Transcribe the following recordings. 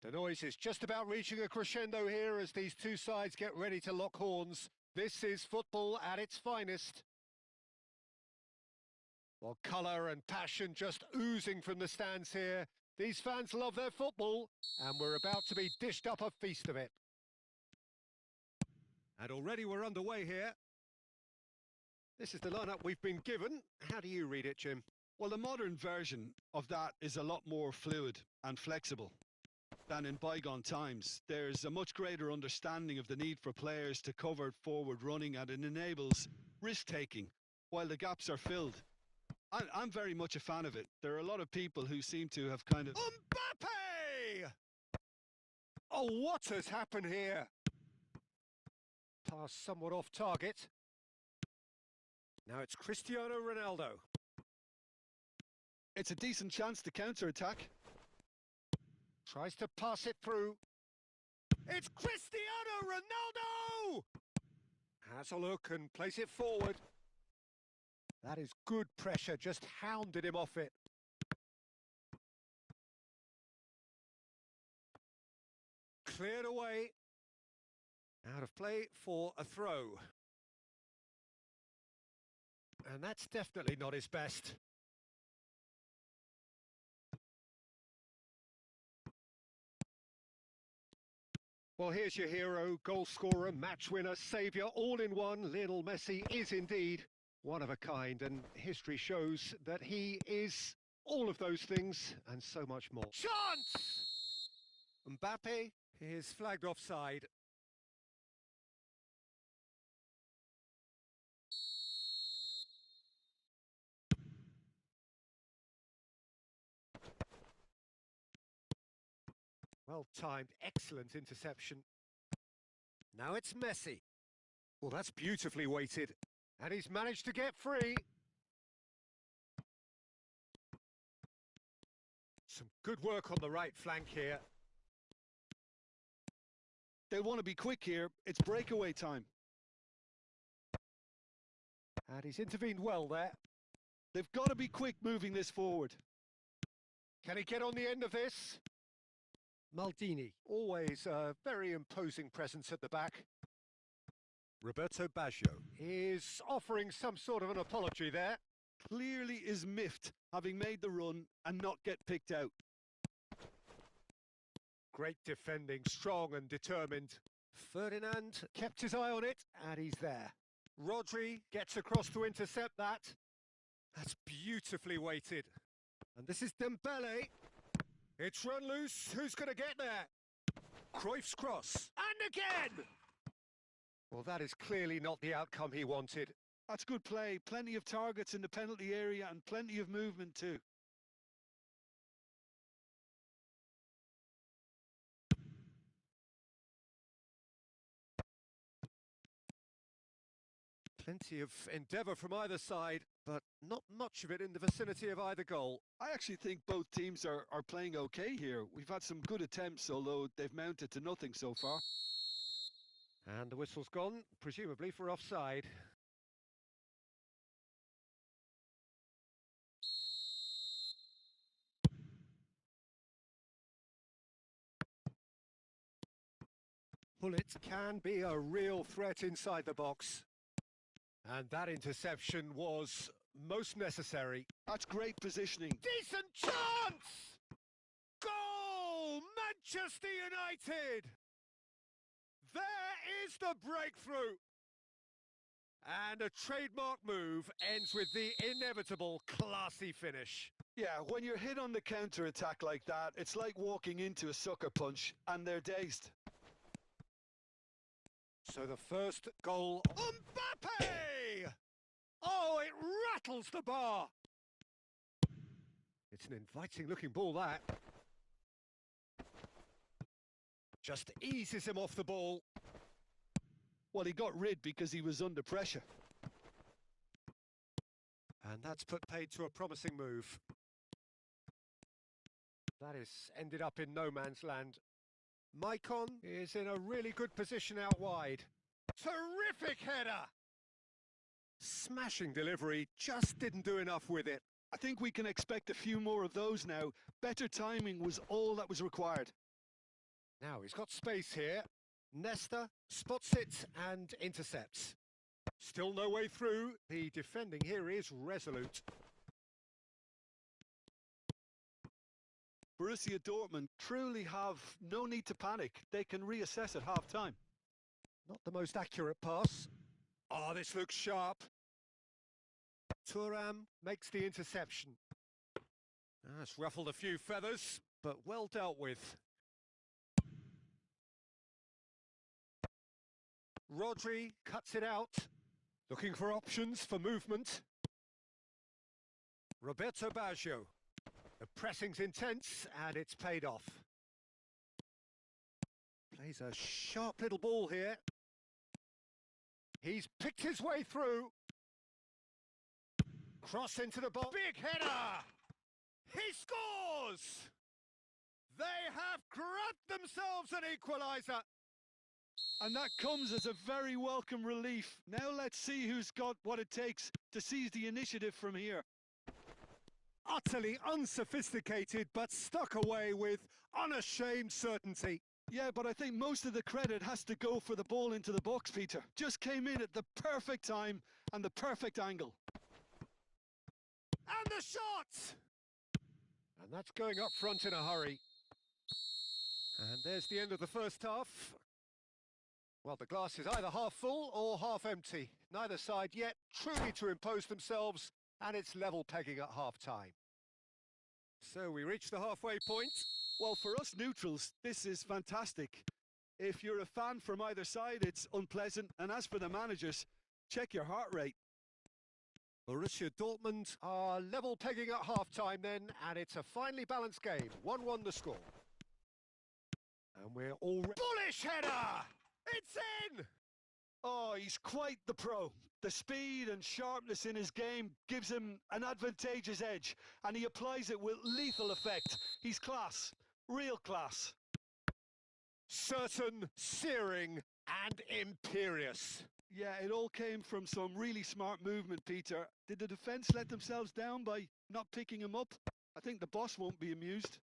The noise is just about reaching a crescendo here as these two sides get ready to lock horns. This is football at its finest. Well, colour and passion just oozing from the stands here. These fans love their football, and we're about to be dished up a feast of it. And already we're underway here. This is the lineup we've been given. How do you read it, Jim? Well, the modern version of that is a lot more fluid and flexible than in bygone times. There's a much greater understanding of the need for players to cover forward running, and it enables risk-taking while the gaps are filled. I'm very much a fan of it. There are a lot of people who seem to have kind of... Mbappe! Oh, what has happened here? Pass somewhat off target. Now it's Cristiano Ronaldo. It's a decent chance to counter-attack. Tries to pass it through. It's Cristiano Ronaldo! Has a look and plays it forward. That is good pressure, just hounded him off it. Cleared away. Out of play for a throw. And that's definitely not his best. Well, here's your hero, goal scorer, match winner, saviour, all in one. Lionel Messi is indeed one of a kind, and history shows that he is all of those things and so much more. Chance! Mbappe is flagged offside. Well-timed, excellent interception. Now it's Messi. Well, that's beautifully weighted. And he's managed to get free. Some good work on the right flank here. They'll want to be quick here. It's breakaway time. And he's intervened well there. They've got to be quick moving this forward. Can he get on the end of this? Maldini, always a very imposing presence at the back. Roberto Baggio is offering some sort of an apology there. Clearly is miffed, having made the run and not get picked out. Great defending, strong and determined. Ferdinand kept his eye on it, and he's there. Rodri gets across to intercept that. That's beautifully weighted. And this is Dembele. It's run loose. Who's going to get there? Cruyff's cross. And again! Well, that is clearly not the outcome he wanted. That's good play. Plenty of targets in the penalty area and plenty of movement too. Plenty of endeavour from either side, but not much of it in the vicinity of either goal. I actually think both teams are playing okay here. We've had some good attempts, although they've mounted to nothing so far. And the whistle's gone, presumably for offside. Well, it can be a real threat inside the box. And that interception was most necessary. That's great positioning. Decent chance! Goal! Manchester United! There is the breakthrough! And a trademark move ends with the inevitable classy finish. Yeah, when you're hit on the counter-attack like that, it's like walking into a sucker punch, and they're dazed. So the first goal... Mbappe! Oh, it rattles the bar! It's an inviting-looking ball, that. Just eases him off the ball. Well, he got rid because he was under pressure. And that's put paid to a promising move. That has ended up in no man's land. Maicon is in a really good position out wide. Terrific header! Smashing delivery, just didn't do enough with it. I think we can expect a few more of those now. Better timing was all that was required. Now he's got space here. Nesta spots it and intercepts. Still no way through. The defending here is resolute. Borussia Dortmund truly have no need to panic. They can reassess at half-time. Not the most accurate pass. Oh, this looks sharp. Thuram makes the interception. That's ruffled a few feathers, but well dealt with. Rodri cuts it out, looking for options for movement. Roberto Baggio. The pressing's intense, and it's paid off. Plays a sharp little ball here. He's picked his way through. Cross into the box. Big header! He scores! They have grabbed themselves an equaliser. And that comes as a very welcome relief. Now let's see who's got what it takes to seize the initiative from here. Utterly unsophisticated, but stuck away with unashamed certainty. Yeah, but I think most of the credit has to go for the ball into the box, Peter. Just came in at the perfect time and the perfect angle. And the shot! And that's going up front in a hurry. And there's the end of the first half. Well, the glass is either half full or half empty. Neither side yet truly to impose themselves, and it's level pegging at half-time. So we reach the halfway point. Well, for us neutrals, this is fantastic. If you're a fan from either side, it's unpleasant. And as for the managers, check your heart rate. Borussia Dortmund are level pegging at half-time then, and it's a finely balanced game. 1-1 the score. And we're all... Bullish header! It's in! Oh, he's quite the pro. The speed and sharpness in his game gives him an advantageous edge, and he applies it with lethal effect. He's class. Real class. Certain, searing, and imperious. Yeah, it all came from some really smart movement, Peter. Did the defence let themselves down by not picking him up? I think the boss won't be amused.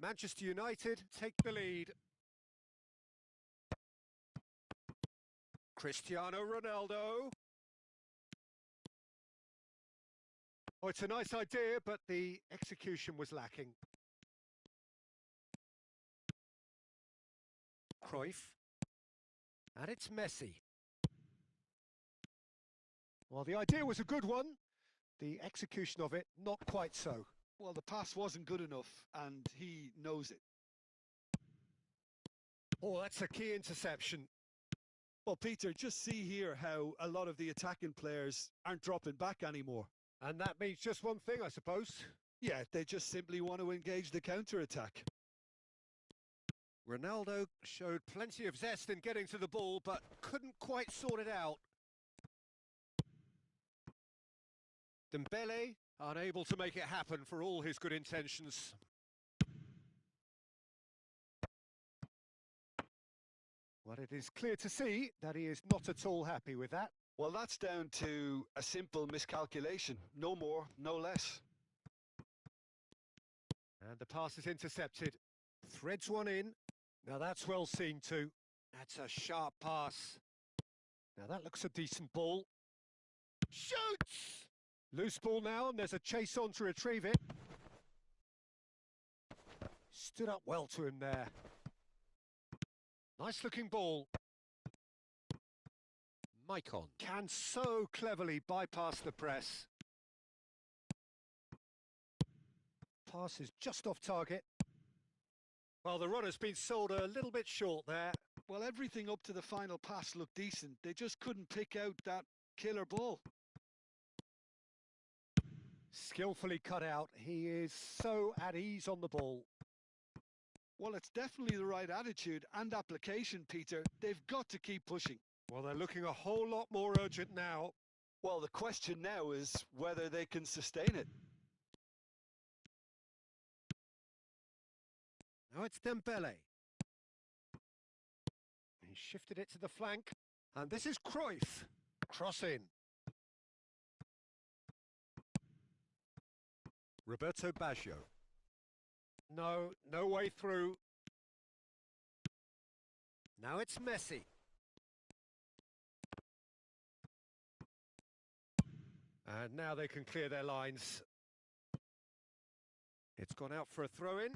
Manchester United take the lead. Cristiano Ronaldo. Oh, it's a nice idea, but the execution was lacking. Cruyff. And it's Messi. Well, the idea was a good one. The execution of it, not quite so. Well, the pass wasn't good enough, and he knows it. Oh, that's a key interception. Well, Peter, just see here how a lot of the attacking players aren't dropping back anymore. And that means just one thing, I suppose. Yeah, they just simply want to engage the counter-attack. Ronaldo showed plenty of zest in getting to the ball, but couldn't quite sort it out. Dembele, unable to make it happen for all his good intentions. Well, it is clear to see that he is not at all happy with that. Well, that's down to a simple miscalculation. No more, no less. And the pass is intercepted. Threads one in. Now that's well seen too. That's a sharp pass. Now that looks a decent ball. Shoots! Loose ball now, and there's a chase on to retrieve it. Stood up well to him there. Nice looking ball. Maicon can so cleverly bypass the press. Pass is just off target. Well, the runner's been sold a little bit short there. Well, everything up to the final pass looked decent. They just couldn't pick out that killer ball. Skillfully cut out. He is so at ease on the ball. Well, it's definitely the right attitude and application, Peter. They've got to keep pushing. Well, they're looking a whole lot more urgent now. Well, the question now is whether they can sustain it. Now it's Dembele. He shifted it to the flank. And this is Cruyff. Cross in. Roberto Baggio. No, no way through. Now it's Messi. And now they can clear their lines. It's gone out for a throw-in.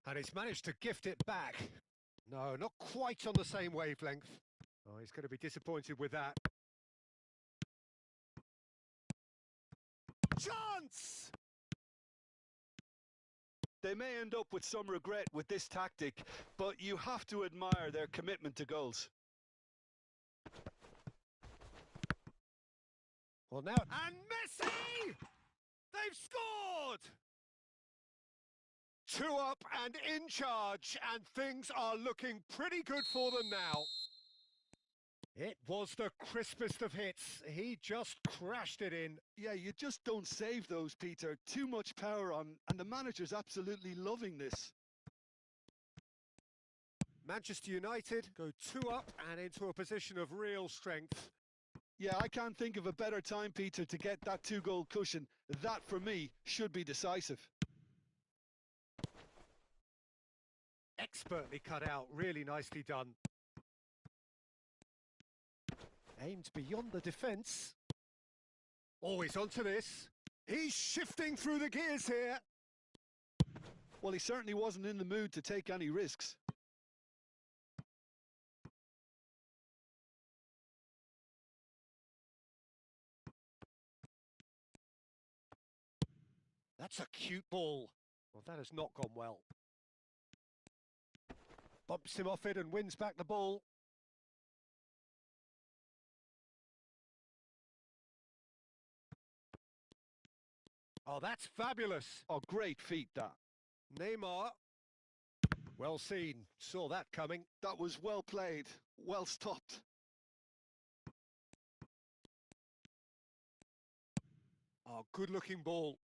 And he's managed to gift it back. No, not quite on the same wavelength. Oh, he's going to be disappointed with that. Chance! They may end up with some regret with this tactic, but you have to admire their commitment to goals. Well, now... And Messi! They've scored! 2 up and in charge, and things are looking pretty good for them now. It was the crispest of hits. He just crashed it in. Yeah, you just don't save those, Peter. Too much power on, and the manager's absolutely loving this. Manchester United go 2 up and into a position of real strength. Yeah, I can't think of a better time, Peter, to get that 2-goal cushion. That, for me, should be decisive. Expertly cut out, really nicely done. Aimed beyond the defence. Always onto this. He's shifting through the gears here. Well, he certainly wasn't in the mood to take any risks. That's a cute ball. Well, that has not gone well. Bumps him off it and wins back the ball. Oh, that's fabulous. Oh, great feat, that. Neymar. Well seen. Saw that coming. That was well played. Well stopped. Oh, good-looking ball.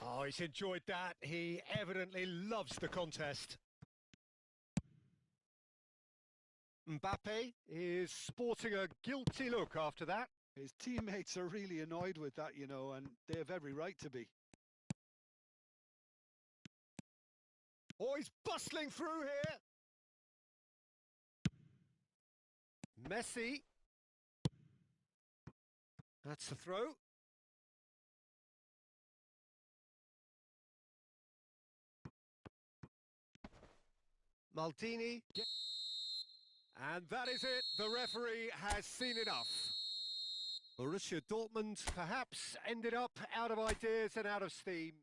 Oh, he's enjoyed that. He evidently loves the contest. Mbappe is sporting a guilty look after that. His teammates are really annoyed with that, you know, and they have every right to be. Oh, he's bustling through here. Messi. That's the throw. Maldini. And that is it. The referee has seen enough. Borussia Dortmund perhaps ended up out of ideas and out of steam.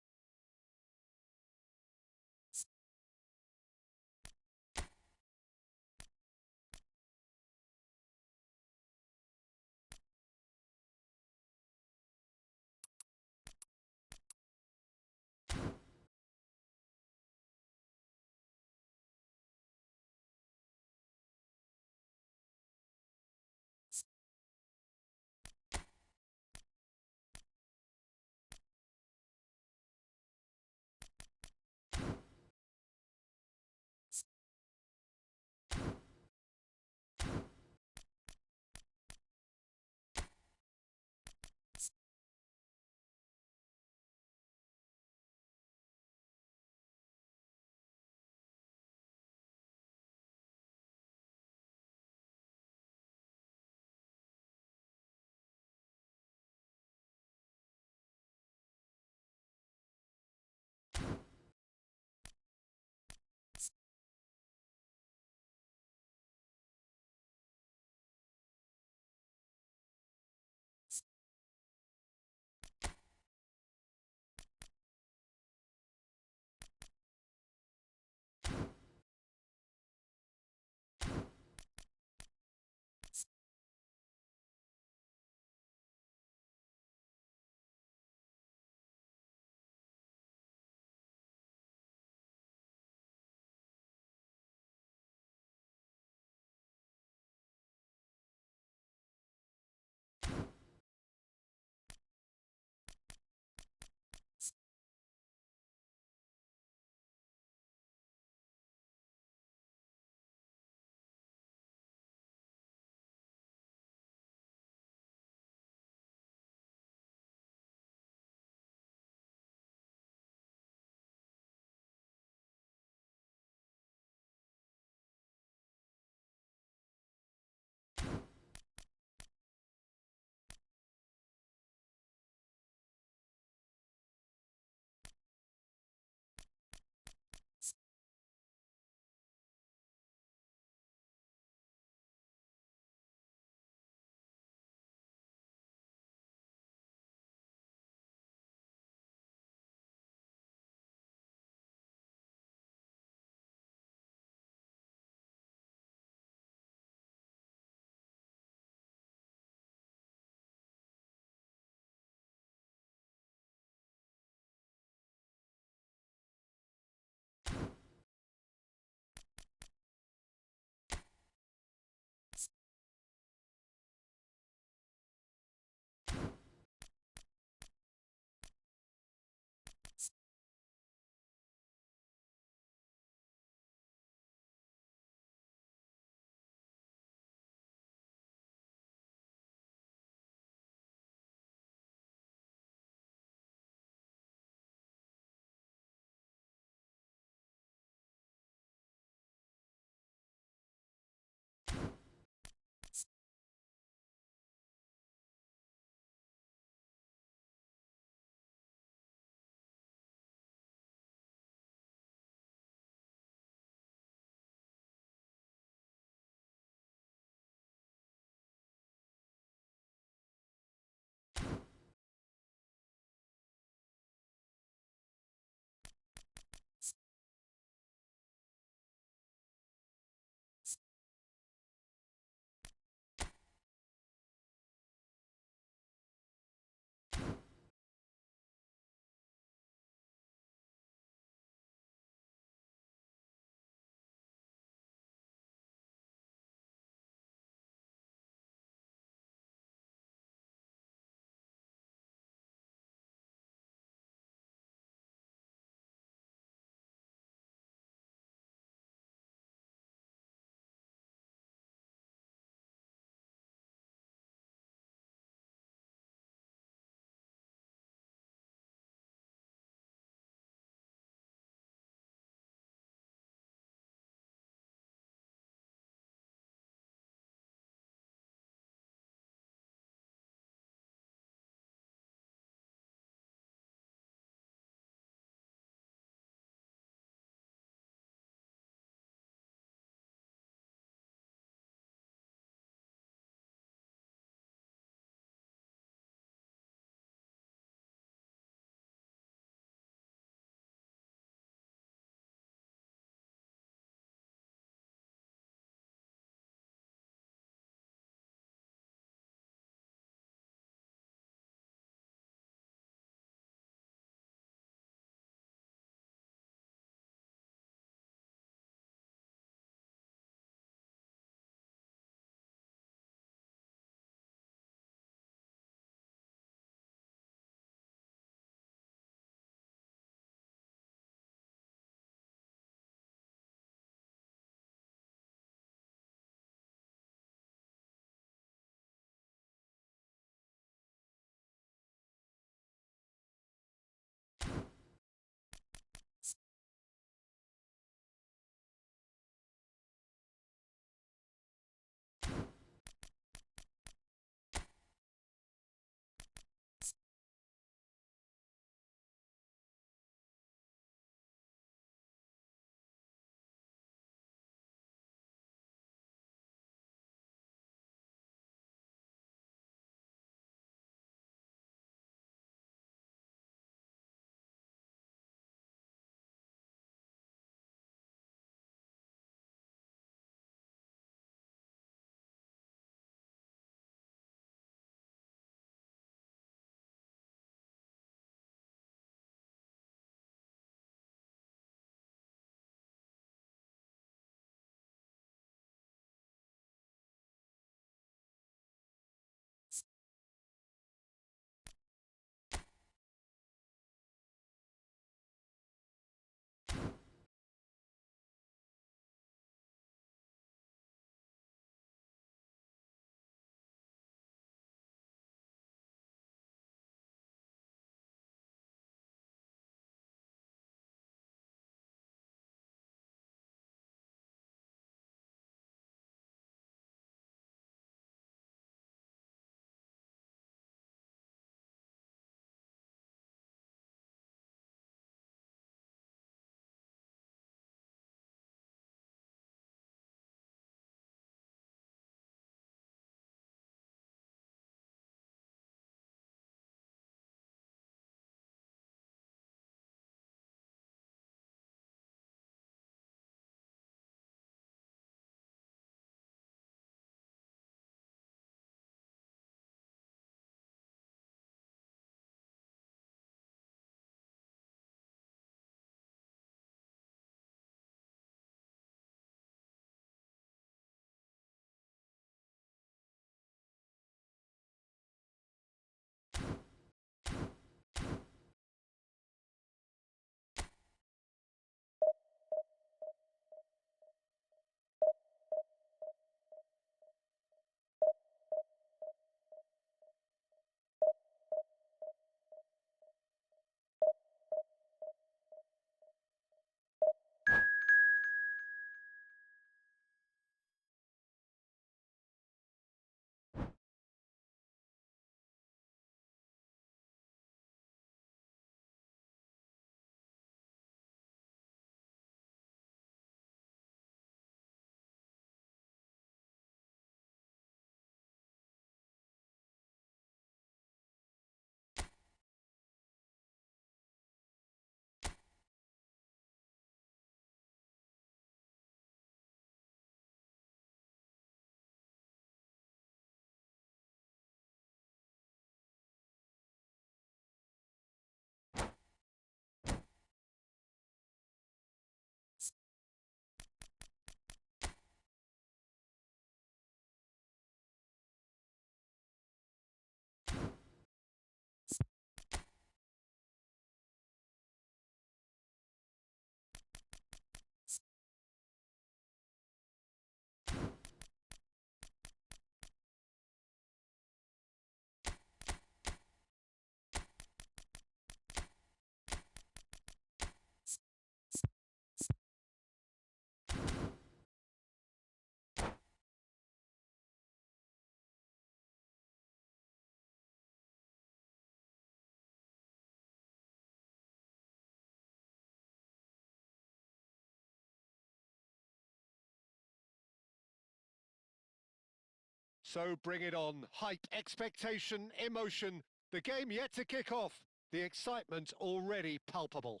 So bring it on. Hype, expectation, emotion. The game yet to kick off. The excitement already palpable.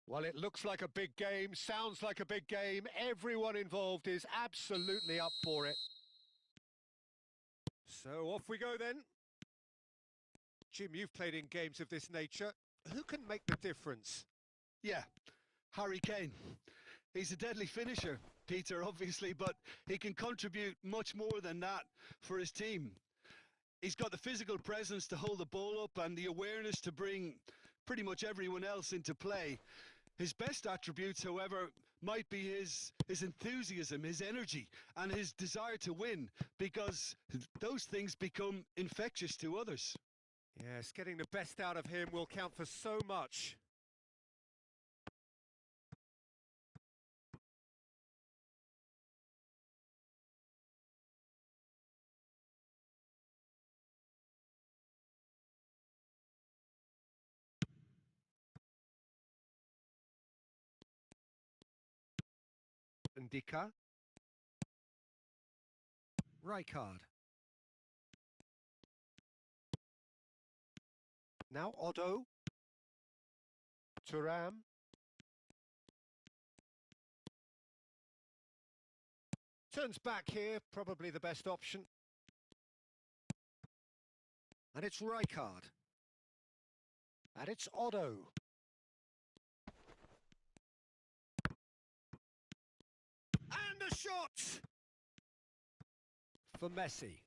Well, it looks like a big game, sounds like a big game. Everyone involved is absolutely up for it. So off we go then. Jim, you've played in games of this nature. Who can make the difference? Yeah, Harry Kane. He's a deadly finisher, Peter, obviously, but he can contribute much more than that for his team. He's got the physical presence to hold the ball up and the awareness to bring pretty much everyone else into play. His best attributes, however, might be his enthusiasm, his energy, and his desire to win, because those things become infectious to others. Yes, getting the best out of him will count for so much. Ndika. Rijkaard. Now Otto. Thuram. Turns back here, probably the best option. And it's Rijkaard. And it's Otto. And a shot! For Messi.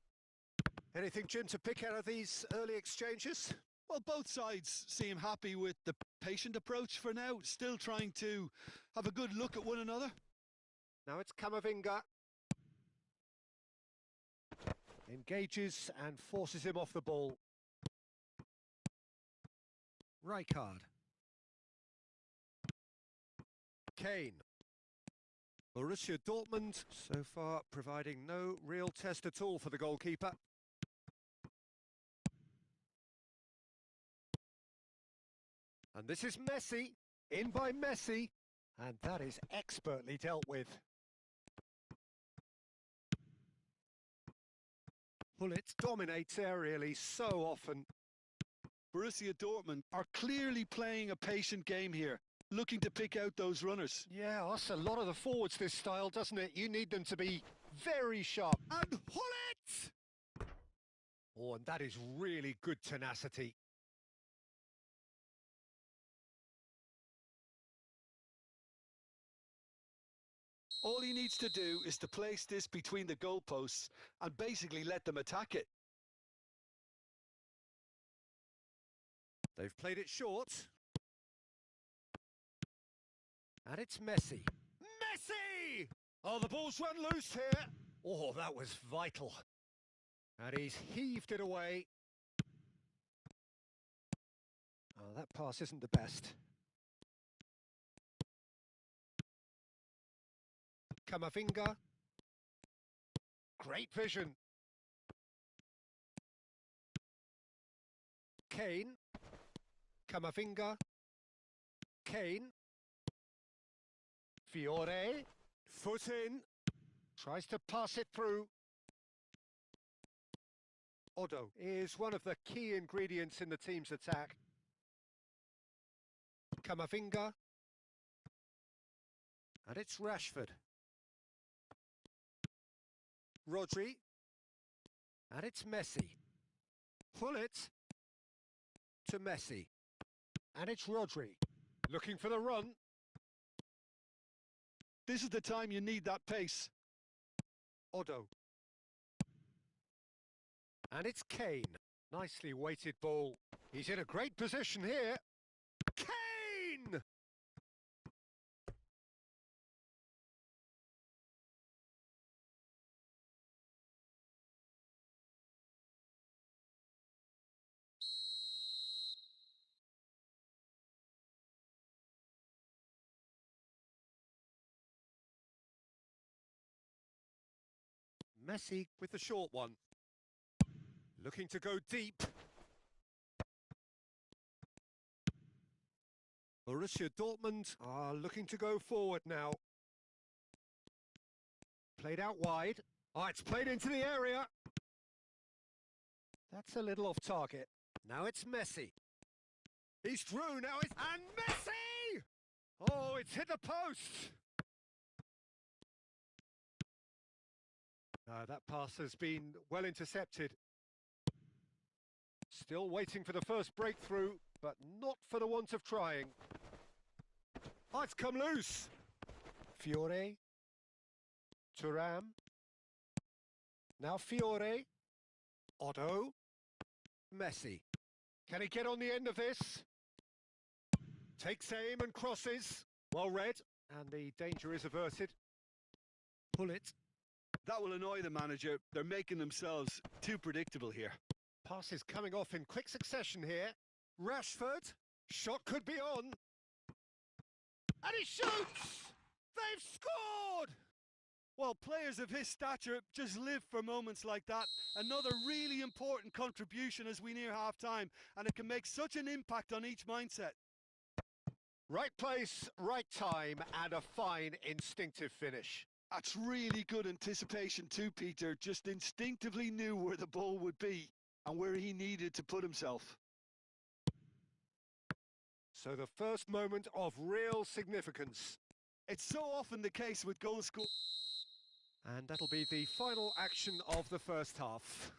Anything, Jim, to pick out of these early exchanges? Well, both sides seem happy with the patient approach for now, still trying to have a good look at one another. Now it's Camavinga. Engages and forces him off the ball. Rijkaard. Kane. Borussia Dortmund so far providing no real test at all for the goalkeeper. And this is Messi, in by Messi, and that is expertly dealt with. Bullet dominates aerially so often. Borussia Dortmund are clearly playing a patient game here, looking to pick out those runners. Yeah, that's a lot of the forwards, this style, doesn't it? You need them to be very sharp. And Bullet! Oh, and that is really good tenacity. All he needs to do is to place this between the goalposts and basically let them attack it. They've played it short. And it's Messi. Messi! Oh, the ball's run loose here. Oh, that was vital. And he's heaved it away. Oh, that pass isn't the best. Camavinga. Great vision. Kane. Camavinga. Kane. Fiore. Foot in. Tries to pass it through. Otto is one of the key ingredients in the team's attack. Camavinga. And it's Rashford. Rodri. And it's Messi. Pull it to Messi. And it's Rodri. Looking for the run. This is the time you need that pace. Otto. And it's Kane. Nicely weighted ball. He's in a great position here. Kane! Messi with the short one. Looking to go deep. Borussia Dortmund are looking to go forward now. Played out wide. Oh, it's played into the area. That's a little off target. Now it's Messi. He's through now. And Messi! Oh, it's hit the post. That pass has been well intercepted. Still waiting for the first breakthrough, but not for the want of trying. Oh, it's come loose. Fiore. Thuram. Now Fiore. Otto. Messi. Can he get on the end of this? Takes aim and crosses. Well read. And the danger is averted. Pull it. That will annoy the manager. They're making themselves too predictable here. Pass is coming off in quick succession here. Rashford. Shot could be on. And he shoots! They've scored! Well, players of his stature just live for moments like that. Another really important contribution as we near half-time, and it can make such an impact on each mindset. Right place, right time, and a fine instinctive finish. That's really good anticipation too, Peter. Just instinctively knew where the ball would be and where he needed to put himself. So the first moment of real significance. It's so often the case with goal score. And that'll be the final action of the first half.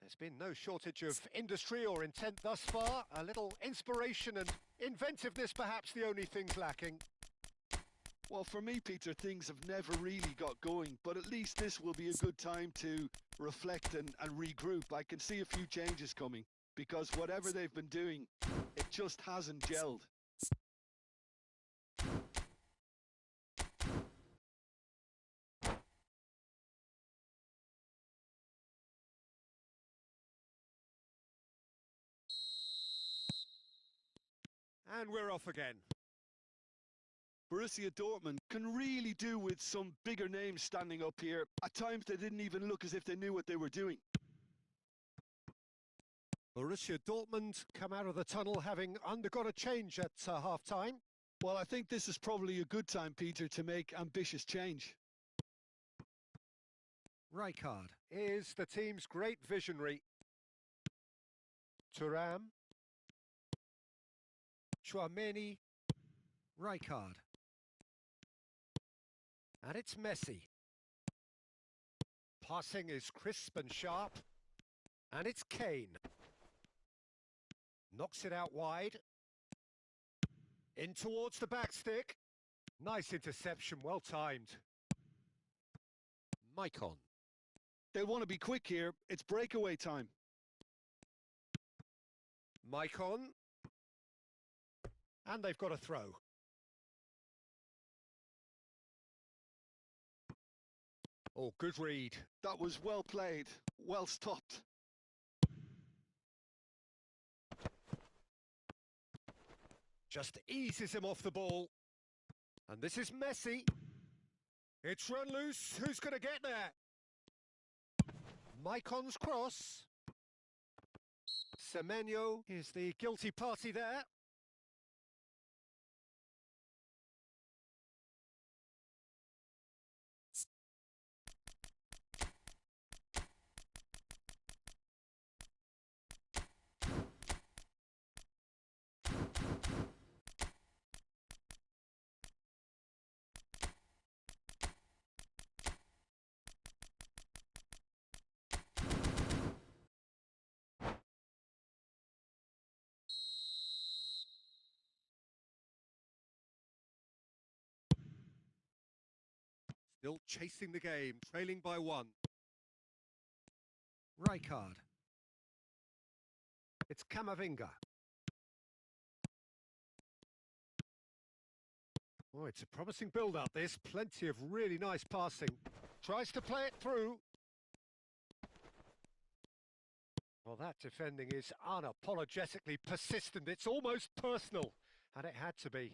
There's been no shortage of industry or intent thus far. A little inspiration and inventiveness perhaps the only things lacking. Well, for me, Peter, things have never really got going, but at least this will be a good time to reflect and regroup. I can see a few changes coming, because whatever they've been doing, it just hasn't gelled. And we're off again. Borussia Dortmund can really do with some bigger names standing up here. At times they didn't even look as if they knew what they were doing. Borussia Dortmund come out of the tunnel having undergone a change at half-time. Well, I think this is probably a good time, Peter, to make ambitious change. Rijkaard is the team's great visionary. Thuram. Chouameni. Rijkaard. And it's Messi. Passing is crisp and sharp. And it's Kane. Knocks it out wide. In towards the back stick. Nice interception, well timed. Maicon. They'll want to be quick here. It's breakaway time. Maicon. And they've got a throw. Oh, good read. That was well played, well stopped. Just eases him off the ball. And this is Messi. It's run loose. Who's going to get there? Maicon's cross. Semenyo is the guilty party there. Still chasing the game, trailing by 1. Rijkaard. It's Camavinga. Oh, it's a promising build-up, this. Plenty of really nice passing. Tries to play it through. Well, that defending is unapologetically persistent. It's almost personal, and it had to be.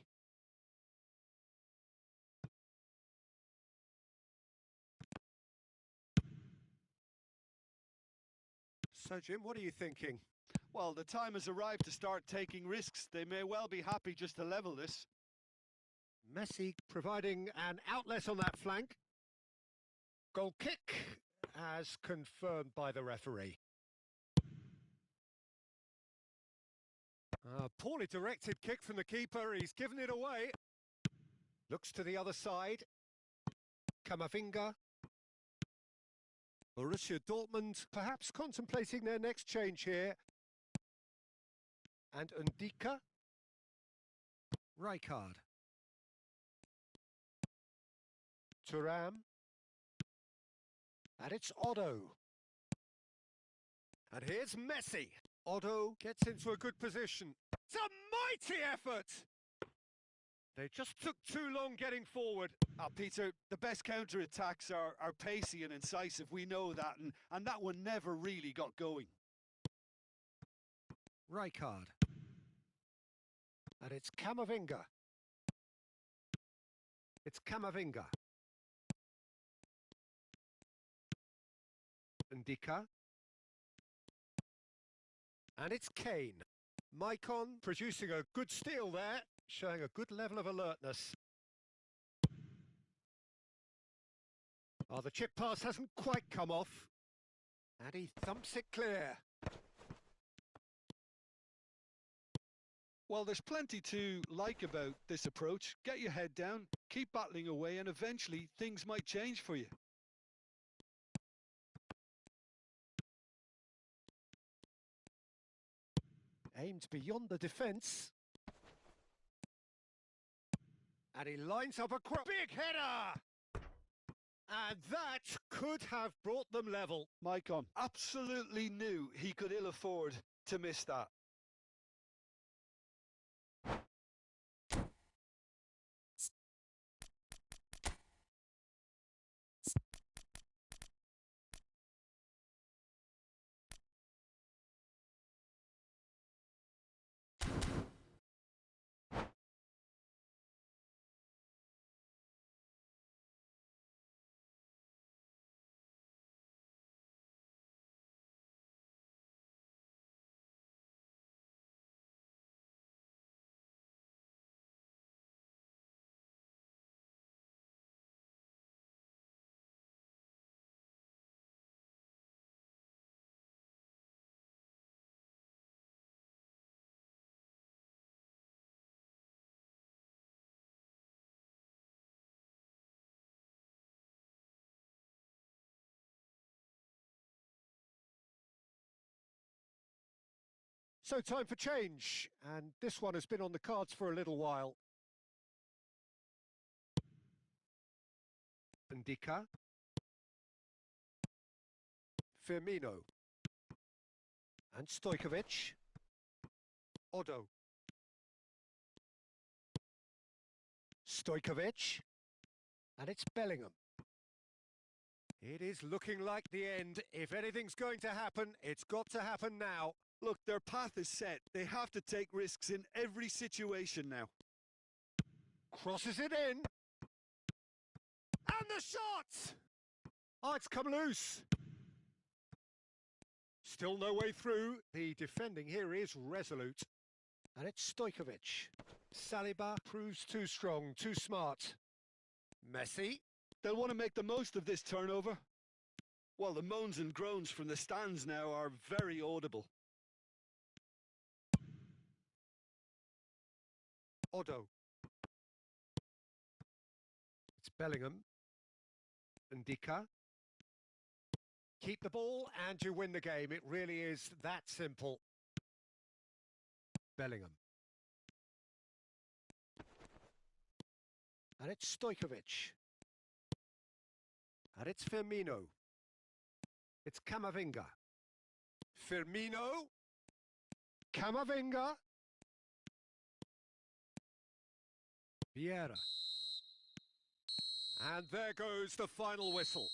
So, Jim, what are you thinking? Well, the time has arrived to start taking risks. They may well be happy just to level this. Messi providing an outlet on that flank. Goal kick, as confirmed by the referee. Poorly directed kick from the keeper, he's given it away. Looks to the other side. Kamavinga. Borussia Dortmund perhaps contemplating their next change here. And Ndika. Rijkaard. Thuram. And it's Otto. And here's Messi. Otto gets into a good position. It's a mighty effort! They just took too long getting forward. Peter, the best counter-attacks are pacey and incisive. We know that, and that one never really got going. Rijkaard. And it's Kamavinga. It's Kamavinga. Ndika. And it's Kane. Maicon producing a good steal there, showing a good level of alertness. Oh, the chip pass hasn't quite come off. And he thumps it clear. Well, there's plenty to like about this approach. Get your head down, keep battling away, and eventually things might change for you. Aimed beyond the defence. And he lines up a big header! And that could have brought them level. Maicon absolutely knew he could ill afford to miss that. So time for change, and this one has been on the cards for a little while. Ndika. Firmino. And Stojkovic. Otto. Stojkovic. And it's Bellingham. It is looking like the end. If anything's going to happen, it's got to happen now. Look, their path is set. They have to take risks in every situation now. Crosses it in. And the shot! Oh, it's come loose. Still no way through. The defending here is resolute. And it's Stojkovic. Saliba proves too strong, too smart. Messi. They'll want to make the most of this turnover. Well, the moans and groans from the stands now are very audible. Otto. It's Bellingham. Ndika. Keep the ball and you win the game. It really is that simple. Bellingham. And it's Stojkovic. And it's Firmino. It's Kamavinga. Firmino. Kamavinga. Vieira. And there goes the final whistle.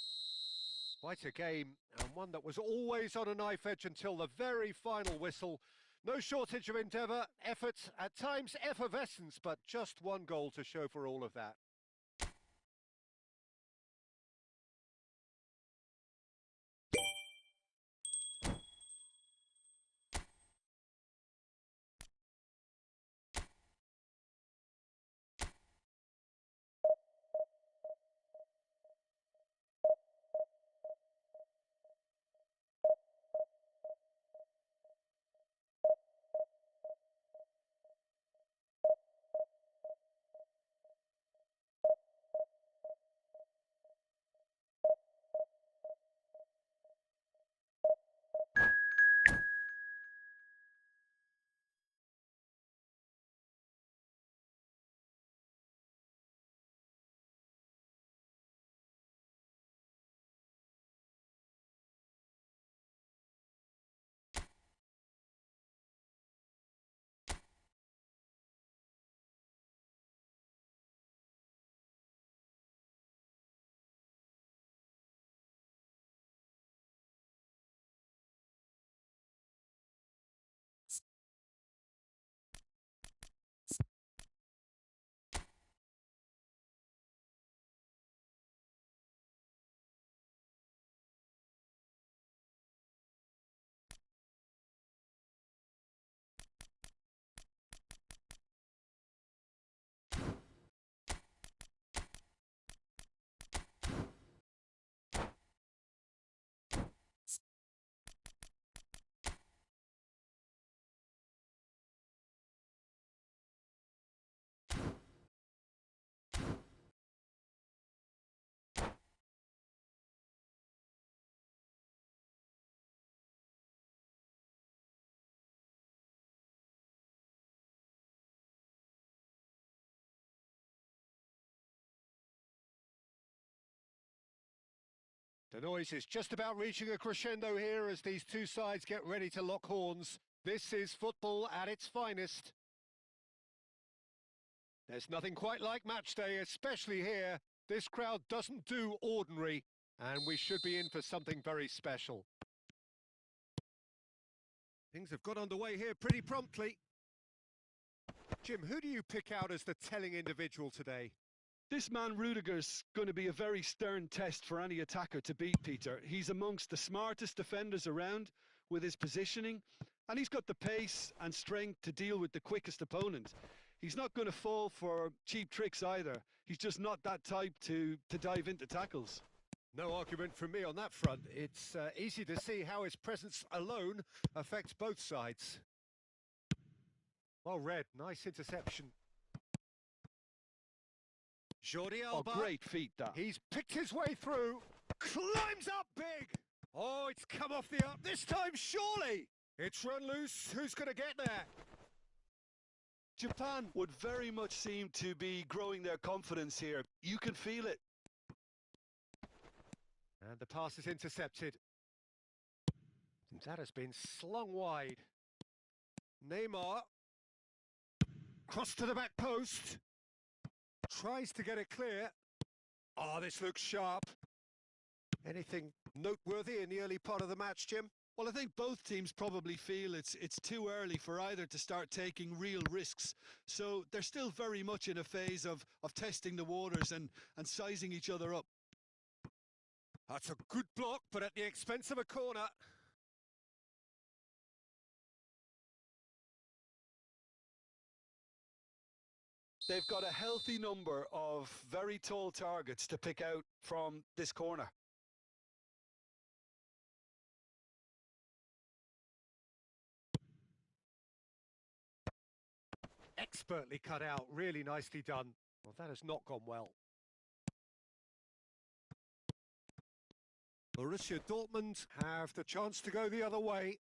Quite a game, and one that was always on a knife edge until the very final whistle. No shortage of endeavour, effort, at times effervescence, but just one goal to show for all of that. The noise is just about reaching a crescendo here as these two sides get ready to lock horns. This is football at its finest. There's nothing quite like match day, especially here. This crowd doesn't do ordinary, and we should be in for something very special. Things have got underway here pretty promptly. Jim, who do you pick out as the telling individual today? This man Rudiger's going to be a very stern test for any attacker to beat, Peter. He's amongst the smartest defenders around with his positioning, and he's got the pace and strength to deal with the quickest opponent. He's not going to fall for cheap tricks either. He's just not that type to dive into tackles. No argument from me on that front. It's easy to see how his presence alone affects both sides. Well read, nice interception. Jordi Alba. Oh, great feat, that. He's picked his way through, climbs up big. Oh, it's come off the up this time, surely. It's run loose, who's going to get there? Japan would very much seem to be growing their confidence here. You can feel it. And the pass is intercepted. That has been slung wide. Neymar. Cross to the back post. Tries to get it clear. Oh, this looks sharp. Anything noteworthy in the early part of the match, Jim? Well, I think both teams probably feel it's too early for either to start taking real risks. So they're still very much in a phase of testing the waters and sizing each other up. That's a good block, but at the expense of a corner. They've got a healthy number of very tall targets to pick out from this corner. Expertly cut out, really nicely done. Well, that has not gone well. Borussia Dortmund have the chance to go the other way.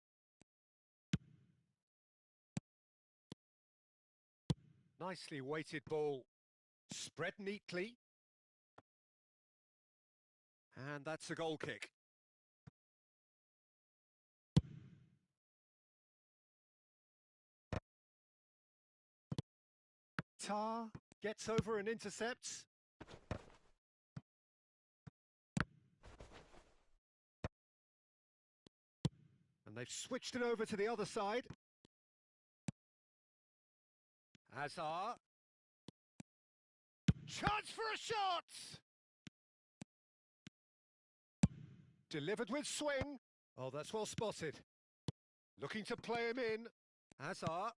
Nicely weighted ball, spread neatly. And that's a goal kick. Tar gets over and intercepts. And they've switched it over to the other side. Hazard. Chance for a shot! Delivered with swing. Oh, that's well spotted. Looking to play him in. Hazard.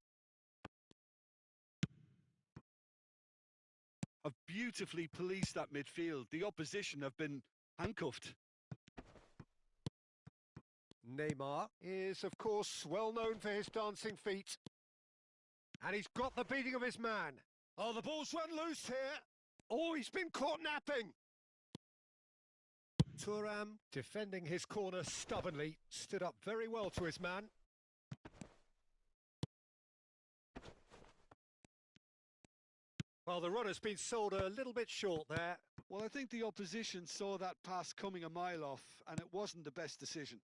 Have beautifully policed that midfield. The opposition have been handcuffed. Neymar is, of course, well known for his dancing feet. And he's got the beating of his man. Oh, the ball's run loose here. Oh, he's been caught napping. Thuram, defending his corner stubbornly, stood up very well to his man. Well, the run has been sold a little bit short there. Well, I think the opposition saw that pass coming a mile off, and it wasn't the best decision.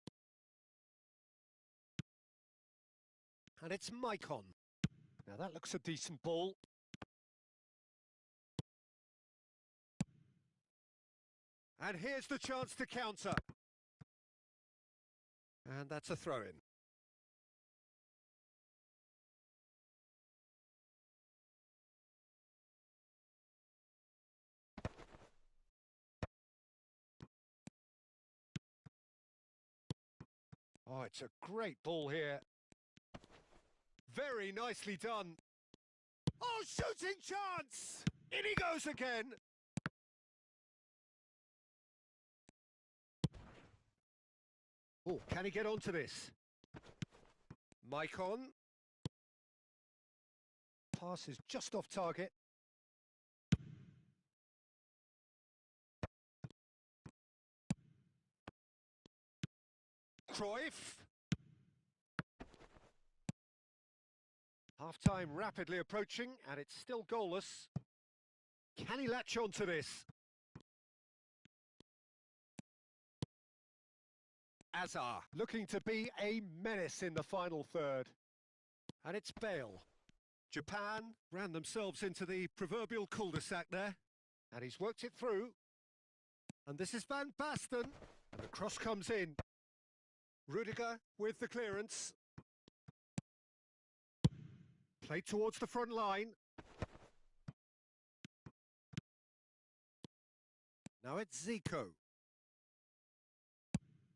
And it's Maicon. Now that looks a decent ball. And here's the chance to counter. And that's a throw-in. Oh, it's a great ball here. Very nicely done. Oh, shooting chance! In he goes again. Oh, can he get onto this? Maicon. Pass is just off target. Cruyff. Half-time rapidly approaching, and it's still goalless. Can he latch onto this? Azar, looking to be a menace in the final third. And it's Bale. Japan ran themselves into the proverbial cul-de-sac there. And he's worked it through. And this is Van Basten. And the cross comes in. Rudiger with the clearance. Played towards the front line. Now it's Zico.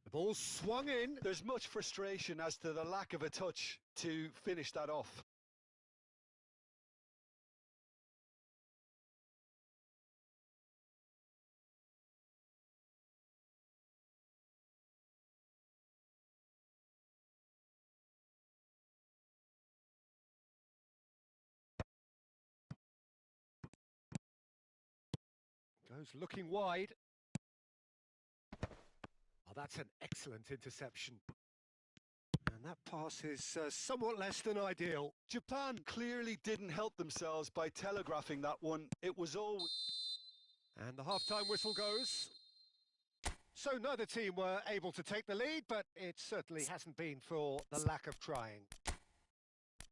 The ball swung in. There's much frustration as to the lack of a touch to finish that off. Goes looking wide. Oh, that's an excellent interception. And that pass is somewhat less than ideal. Japan clearly didn't help themselves by telegraphing that one. It was all... And the half-time whistle goes. So neither team were able to take the lead, but it certainly hasn't been for the lack of trying.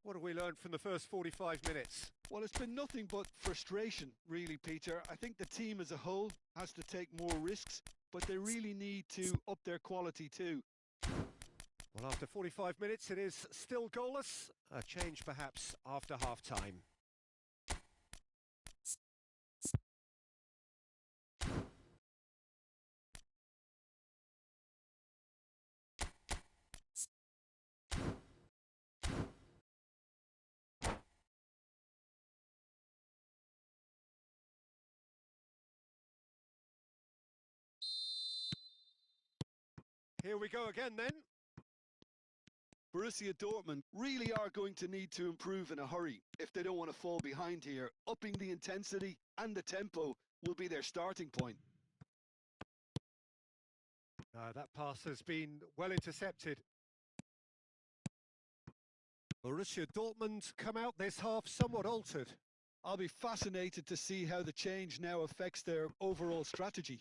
What have we learned from the first 45 minutes? Well, it's been nothing but frustration, really, Peter. I think the team as a whole has to take more risks, but they really need to up their quality too. Well, after 45 minutes, it is still goalless. A change, perhaps, after half-time. Here we go again then. Borussia Dortmund really are going to need to improve in a hurry if they don't want to fall behind here. Upping the intensity and the tempo will be their starting point. That pass has been well intercepted. Borussia Dortmund come out this half somewhat altered. I'll be fascinated to see how the change now affects their overall strategy.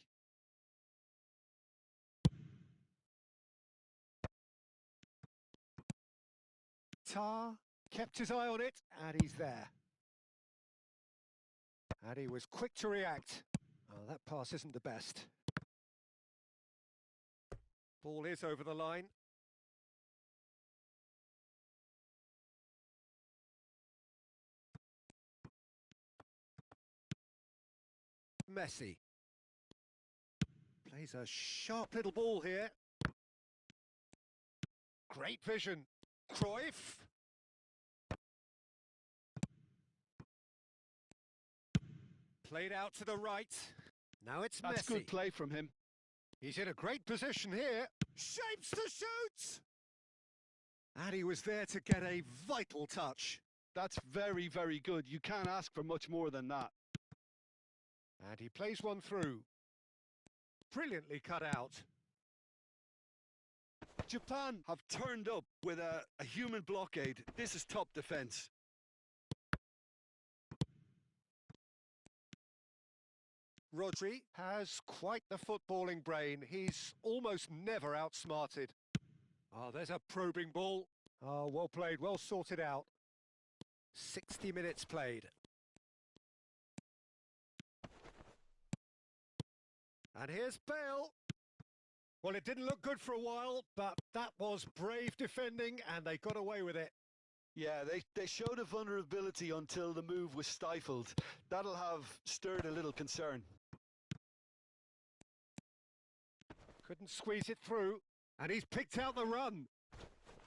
Tar kept his eye on it, and he's there. And he was quick to react. Oh, that pass isn't the best. Ball is over the line. Messi. Plays a sharp little ball here. Great vision. Cruyff. Played out to the right. Now it's Messi. That's good play from him. He's in a great position here. Shapes to shoot! And he was there to get a vital touch. That's very, very good. You can't ask for much more than that. And he plays one through. Brilliantly cut out. Japan have turned up with a human blockade. This is top defence. Rodri has quite the footballing brain. He's almost never outsmarted. Oh, there's a probing ball. Oh, well played, well sorted out. 60 minutes played. And here's Bale. Well, it didn't look good for a while, but that was brave defending, and they got away with it. Yeah, they showed a vulnerability until the move was stifled. That'll have stirred a little concern. Couldn't squeeze it through, and he's picked out the run.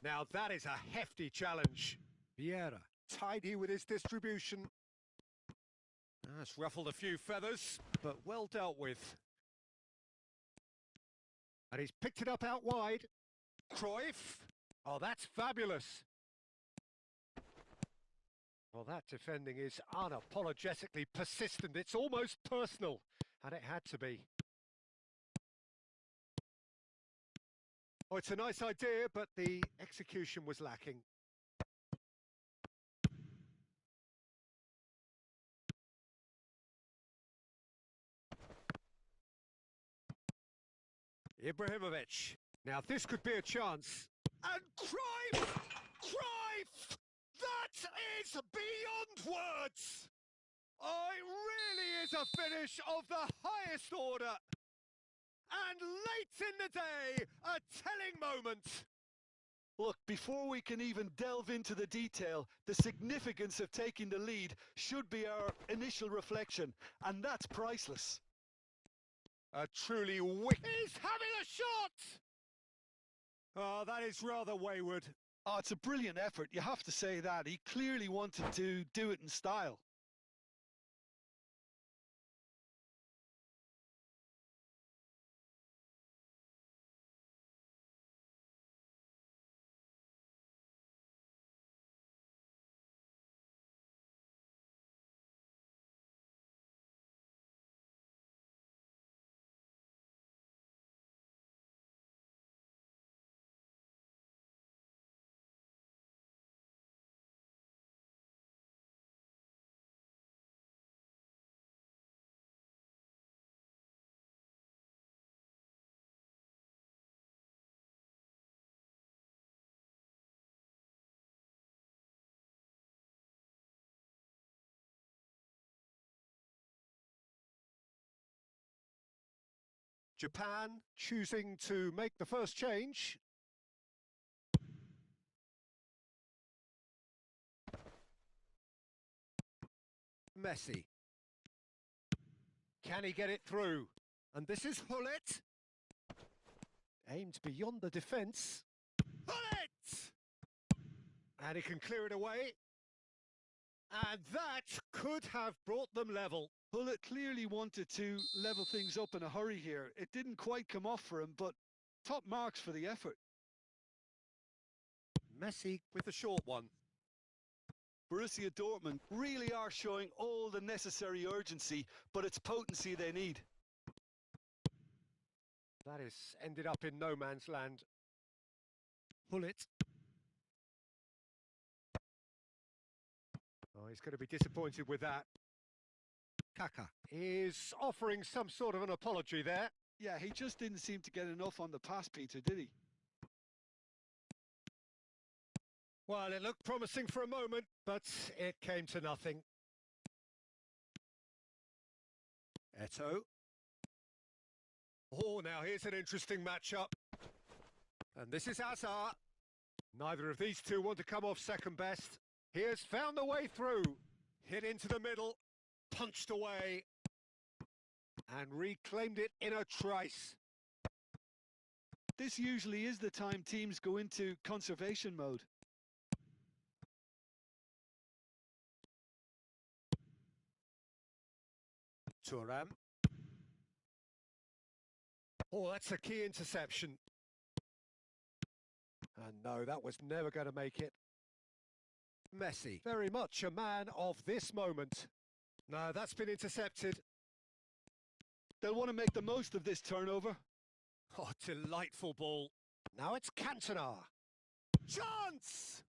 Now that is a hefty challenge. Vieira, tidy with his distribution. That's ruffled a few feathers, but well dealt with. And he's picked it up out wide. Cruyff. Oh, that's fabulous. Well, that defending is unapologetically persistent. It's almost personal, and it had to be. Oh, it's a nice idea, but the execution was lacking. Ibrahimovic. Now this could be a chance. And crime! Crime! That is beyond words! It really is a finish of the highest order. And late in the day, a telling moment. Look, before we can even delve into the detail, the significance of taking the lead should be our initial reflection, and that's priceless. A truly wicked... He's having a shot! Oh, that is rather wayward. Oh, it's a brilliant effort, you have to say that. He clearly wanted to do it in style. Japan choosing to make the first change. Messi. Can he get it through? And this is Hullet. Aimed beyond the defence. Hullet! And he can clear it away. And that could have brought them level. Hullet clearly wanted to level things up in a hurry here. It didn't quite come off for him, but top marks for the effort. Messi with the short one. Borussia Dortmund really are showing all the necessary urgency, but it's potency they need. That has ended up in no man's land. Hullet. Oh, he's going to be disappointed with that. Kaka is offering some sort of an apology there. Yeah, he just didn't seem to get enough on the pass, Peter, did he? Well, it looked promising for a moment, but it came to nothing. Eto'o. Oh, now here's an interesting matchup. And this is Hazard. Neither of these two want to come off second best. He has found the way through. Hit into the middle. Punched away. And reclaimed it in a trice. This usually is the time teams go into conservation mode. Thuram. Oh, that's a key interception. And no, that was never going to make it. Messi, very much a man of this moment. No, that's been intercepted. They'll want to make the most of this turnover. Oh, delightful ball. Now it's Cantona. Chance!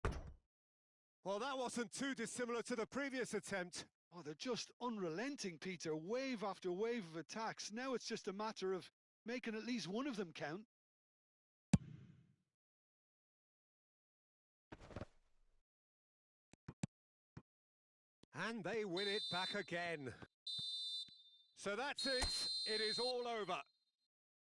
Well, that wasn't too dissimilar to the previous attempt. Oh, they're just unrelenting, Peter. Wave after wave of attacks. Now it's just a matter of making at least one of them count. And they win it back again. So that's it. It is all over.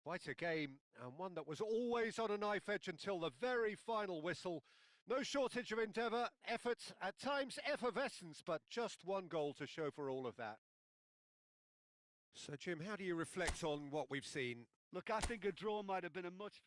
Quite a game, and one that was always on a knife edge until the very final whistle. No shortage of endeavour, effort, at times effervescence, but just one goal to show for all of that. So, Jim, how do you reflect on what we've seen? Look, I think a draw might have been a much...